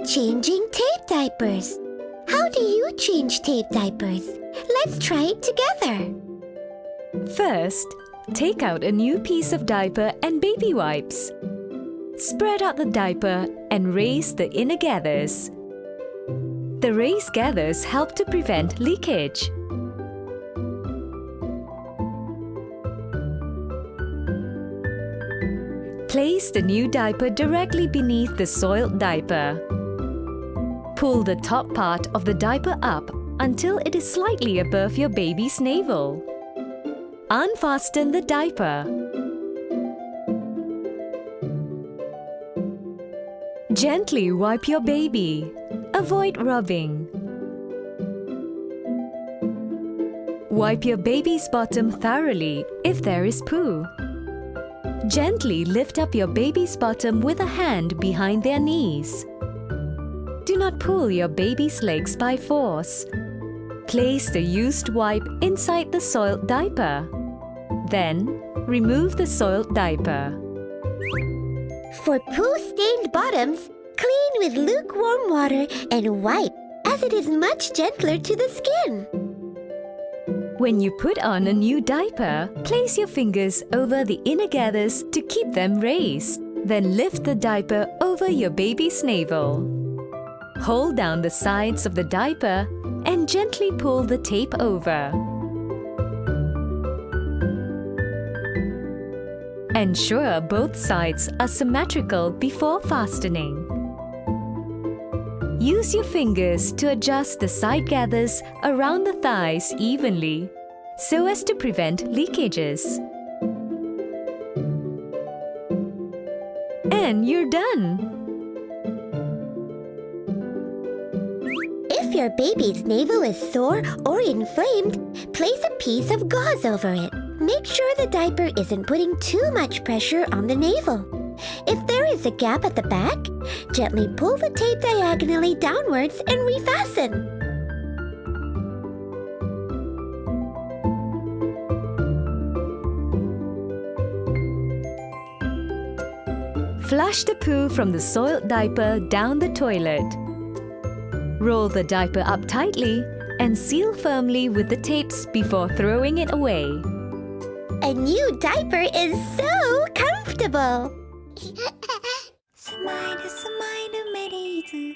Changing tape diapers. How do you change tape diapers? Let's try it together. First, take out a new piece of diaper and baby wipes. Spread out the diaper and raise the inner gathers. The raised gathers help to prevent leakage. Place the new diaper directly beneath the soiled diaper. Pull the top part of the diaper up until it is slightly above your baby's navel. Unfasten the diaper. Gently wipe your baby. Avoid rubbing. Wipe your baby's bottom thoroughly if there is poo. Gently lift up your baby's bottom with a hand behind their knees. Do not pull your baby's legs by force. Place the used wipe inside the soiled diaper. Then, remove the soiled diaper. For poo-stained bottoms, clean with lukewarm water and wipe, as it is much gentler to the skin. When you put on a new diaper, place your fingers over the inner gathers to keep them raised. Then lift the diaper over your baby's navel. Hold down the sides of the diaper and gently pull the tape over. Ensure both sides are symmetrical before fastening. Use your fingers to adjust the side gathers around the thighs evenly so as to prevent leakages. And you're done! If your baby's navel is sore or inflamed, place a piece of gauze over it. Make sure the diaper isn't putting too much pressure on the navel. If there is a gap at the back, gently pull the tape diagonally downwards and refasten. Flush the poo from the soiled diaper down the toilet. Roll the diaper up tightly and seal firmly with the tapes before throwing it away. A new diaper is so comfortable! 스마일 스마일 메리즈